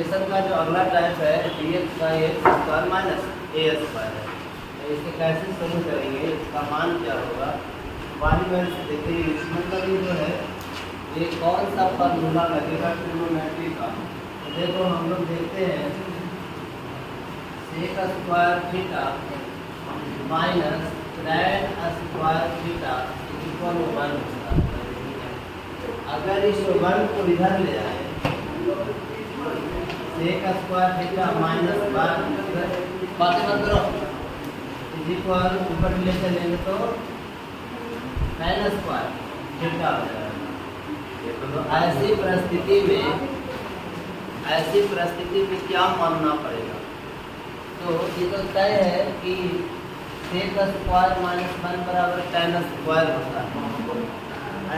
Differentiation का जो अगला टाइप है dx का x² माइनस a² है। तो इसे कैसे सोल्व करेंगे, इसका मान क्या होगा वाली वैल्यू से देखिए। इसमें कभी जो है ये कौन सा फार्मूला लगेगा ट्रिग्नोमेट्री का। तो देखो हम लोग देखते हैं sec² theta minus tan² theta equal 1 होता है। अगर इस 1 को इधर ले आए sec² थीटा माइनस 1 बातें मत करो इक्वल ऊपर ले चलेंगे तो tan² थीटा हो जाएगा। तो ऐसी परिस्थिति में क्या मानना पड़ेगा। तो ये तो तय है कि sec² माइनस 1 बराबर tan² होता है।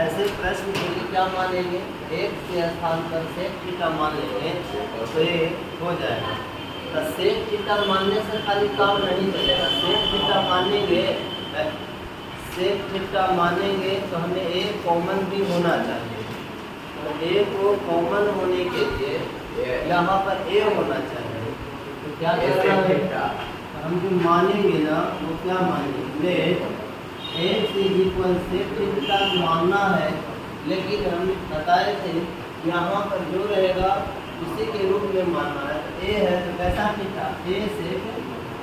ऐसे प्रश्न के लिए क्या मानेंगे, एक के स्थान पर sec थीटा मान लेंगे तो ये हो जाएगा। तो sec थीटा मानने से खाली काम नहीं चलेगा। sec थीटा मानेंगे तो हमें a कॉमन भी होना चाहिए। तो a को कॉमन होने के लिए यहाँ पर a होना चाहिए। तो क्या करना है, हम जो मानेंगे ना वो क्या मानेंगे, x इक्वल sec थीटा मानना है। लेकिन हम बताए थे यहाँ पर जो रहेगा उसी के रूप में मानना है। तो a है तो कैसा थीटा, a sec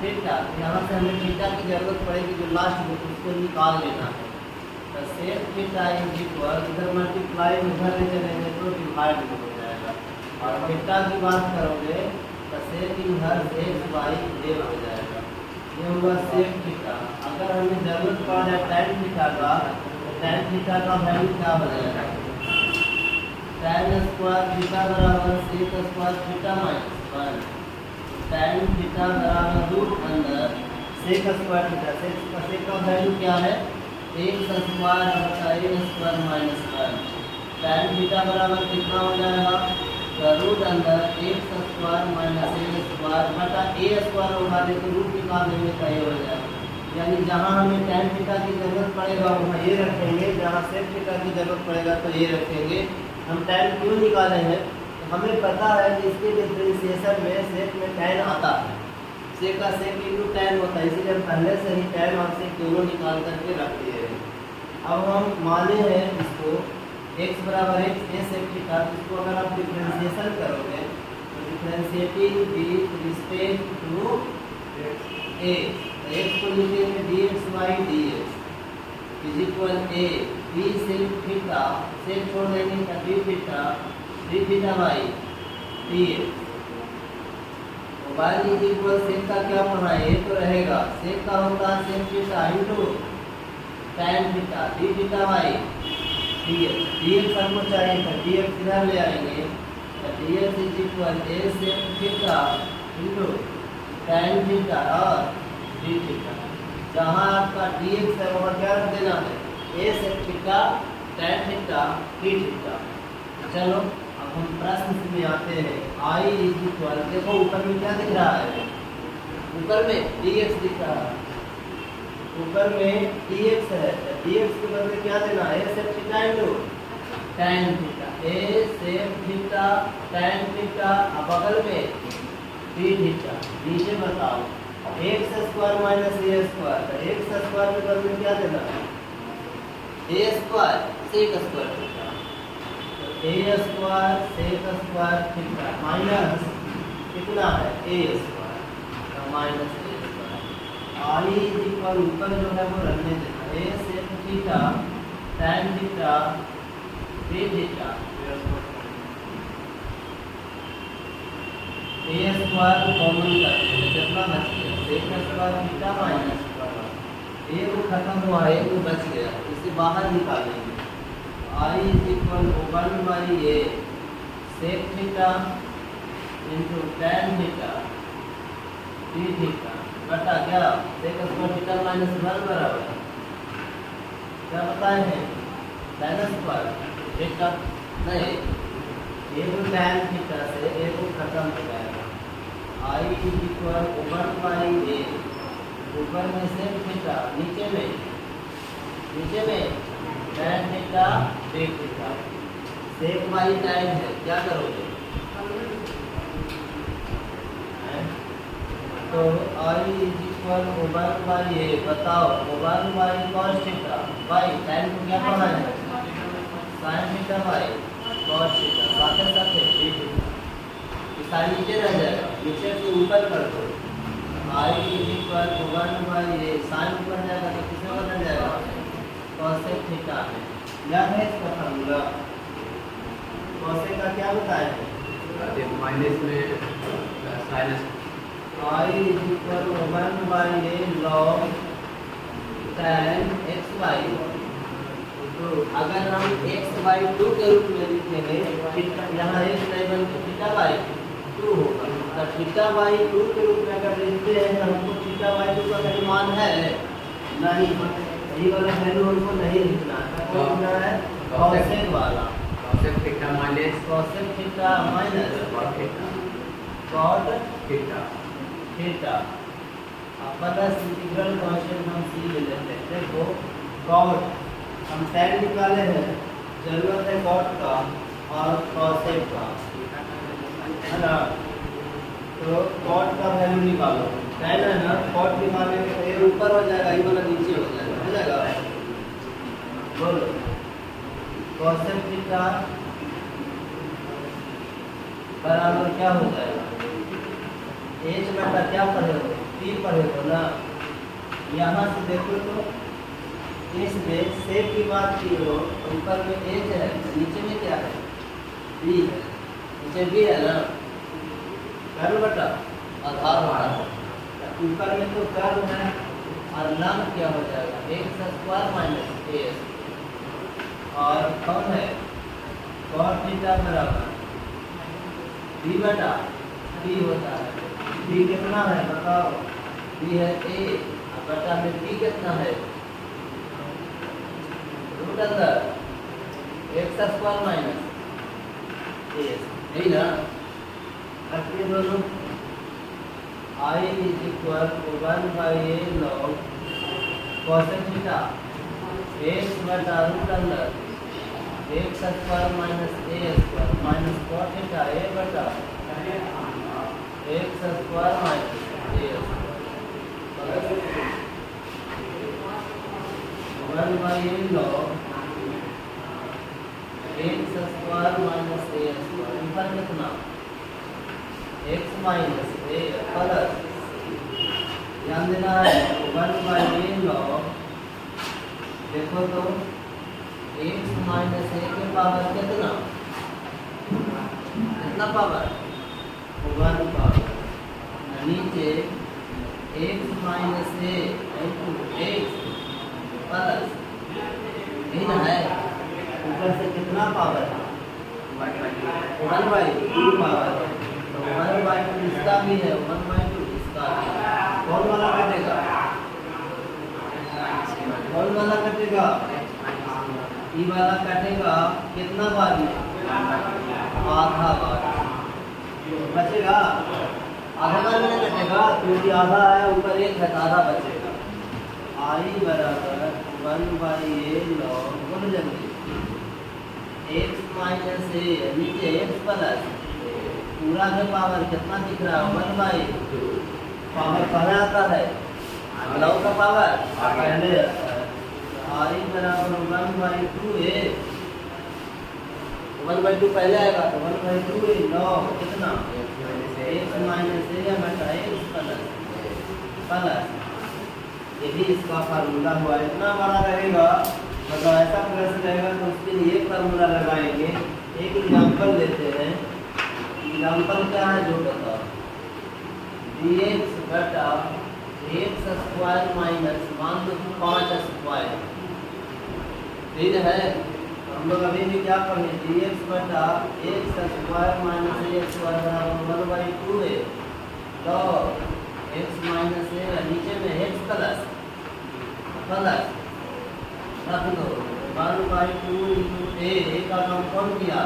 थीटा। यहाँ से हमें थीटा की जरूरत पड़ेगी, जो लास्ट में उसको निकाल लेना है। तो sec थीटा इक्वल इधर मल्टीप्लाई उधर ले चलेंगे तो डिवाइड में हो जाएगा। और थीटा की बात करोगे तो sec inverse x by a हो जाएगा। ये होगा sec थीटा। अगर हमें जरूरत पड़ जाए tan थीटा का तो tan थीटा का वैल्यू क्या हो जाएगा, tan² थीटा बराबर sec² theta minus 1। tan theta बराबर रूट अंदर sec² थीटा। sec का वैल्यू क्या है, x² बटा a² माइनस 1। tan थीटा बराबर कितना हो जाएगा, रूट अंदर x² माइनस a² बटा a² होगा, लेकिन रूट निकाल देंगे तो ये हो जाएगा। यानी जहाँ हमें tan थीटा की जरूरत पड़ेगा वहाँ ये रखेंगे, जहाँ sec थीटा की जरूरत पड़ेगा तो ये रखेंगे। हम tan क्यों निकाले हैं, तो हमें पता है कि इसके डिफरेंशिएशन में sec में tan आता है। sec का sec इंटू tan होता है, इसीलिए हम पहले से ही tan और sec दोनों निकाल करके रख दिए हैं। अब हम माने हैं इसको x बराबर x a sec थीटा। इसको अगर आप डिफरेंशिएशन करोगे तो differentiating with respect to a, x को लिखेंगे dx by dx is equal a b sec theta, sec छोड़ देंगे तो d theta by dx। y is equal sec का क्या पढ़ा है, ये तो रहेगा sec का होता है sec theta into tan theta d theta by dx हमको चाहिए था, dx इधर ले आएंगे तो dx is equal a sec theta into tan theta और d थीटा। जहाँ आपका dx है वहाँ क्या रख देना है, a sec theta tan theta d theta. चलो अब हम प्रश्न में आते हैं। I इज इक्वल, देखो ऊपर में क्या दिख रहा है, ऊपर में dx दिख रहा है, ऊपर में dx है। dx के बदले क्या देना है, a sec theta into tan theta, a sec theta tan theta. अब बगल में d थीटा, नीचे बताओ x² माइनस a²। x² के बदले क्या देना है, a² sec² थीटा। तो a² sec² थीटा माइनस कितना है a² minus a²। I is equal ऊपर जो है वो रखने देना, a sec theta tan theta d theta. a² common करते हैं, कितना बच गया sec² थीटा माइनस a को खत्म हुआ, a को बच गया, इसे बाहर निकालेंगे। I is equal 1 by a sec theta into tan theta d theta बटा क्या sec² थीटा माइनस 1 बराबर क्या बताए हैं, tan² थीटा नहीं, a को tan थीटा से a को खत्म हो जाएगा। I is equal 1 by a, ऊपर में sec थीटा, नीचे में tan theta d theta. sec by tan है, क्या करोगे तो आई इज इक्वल वन बाई ए, बताओ one by cos theta by time को क्या पढ़ा है sine theta by cos theta, साथ साथ साइन नीचे रह जाएगा, नीचे से ऊपर कर दो I is equal one by A, sine ऊपर जाएगा तो किसमें बदल जाएगा कॉसेक थीटा में। याद है इसका फार्मूला कॉसेक का क्या बताया है माइनस में sinus I is equal one by A log tan x by two. अगर हम एक्स बाई टू के रूप में लिखेंगे यहाँ एक नहीं बल्कि थीटा बाई टू होगा, तो थीटा बाई टू के रूप में अगर लिखते हैं तो हमको थीटा बाई टू का कहीं मान है नहीं, यही वाला वैल्यू हमको नहीं लिखना है, कौन लिखना है कॉसेक वाला cosec theta minus cosec theta minus cot theta cot theta theta. अब प्लस इंटीग्रल कांस्टेंट हम सी ले लेते हैं। देखो कॉट हम tan निकाले हैं, जरूरत है कॉट का और कॉसेक का, है ना, तो कॉट का वैल्यू निकालो, tan है ना, कॉट निकालने के ये ऊपर हो जाएगा, ये वाला नीचे हो जाएगा बोलो कॉसेक थीटा बराबर क्या हो जाएगा एच बटा क्या पढ़े हो टी पढ़े हो ना। यहाँ से देखो तो इसमें सेक की बात की हो, ऊपर में एच है, नीचे में क्या है बी है, नीचे बी है ना, कर्व बटा आधार बटा, ऊपर में तो कर्व है और लंब क्या हो जाएगा एक्स स्क्वायर माइनस ए और कौन है कॉट थीटा बराबर बी बटा टी होता है। बी कितना है बताओ, बी है ए और बटा में टी कितना है रूट अंदर एक्स स्क्वायर माइनस ए, यही ना। अब ये दोनों I is equal one by A log cosec theta X बटा रूट अंदर X square minus A square minus cot theta A बटा X square minus A one by A log X square minus A square, ऊपर कितना x minus ए plus ध्यान देना है one by A log, देखो तो एक्स माइनस ए के power कितना कितना पावर वन पावर, नीचे एक्स माइनस ए इंटू एक्स प्लस यही ना है, ऊपर से कितना पावर है वन बाई टू पावर, तो वन बाई टू इसका भी है वन बाई टू इसका भी, कौन वाला कटेगा कौन वाला कटेगा ई वाला कटेगा कितना बार में आधा बार बचेगा, आधा बार में कटेगा क्योंकि आधा है ऊपर एक है तो आधा बचेगा। आई बराबर वन बाई ए लॉग बोलो जल्दी एक्स माइनस ए नीचे एक्स प्लस पूरा का पावर कितना दिख रहा है वन बाई पावर कहाँ आता है लॉग का पावर पहले आता है। आई बराबर one by two A, one by to पहले आएगा तो one by two A log कितना एक्स माइनस ए बटा एक्स प्लस यही इसका फार्मूला हुआ। इतना बड़ा रहेगा मतलब ऐसा प्रश्न रहेगा तो उसके लिए एक फार्मूला लगाएंगे। एक एग्जाम्पल लेते हैं, एग्जाम्पल क्या है जो बताओ डी एक्स बटा एक्स स्क्वायर माइनस मान लो 5 स्क्वायर, ठीक है। हम लोग अभी भी क्या पढ़े डी एक्स बटा X square minus A square बराबर one by two A log X minus A, नीचे में एक्स प्लस रख दो one by two into A का काम कौन किया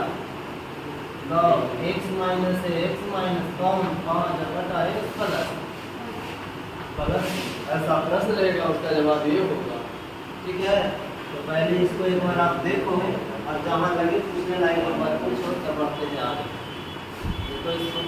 log X minus A X minus कौन 5 बटा एक्स प्लस ऐसा प्रश्न रहेगा, उसका जवाब ये होगा, ठीक है। तो पहले इसको एक बार आप देखो और जहाँ लगे पूछने लायक बात पूछो तब बढ़ते जाए। तो इसको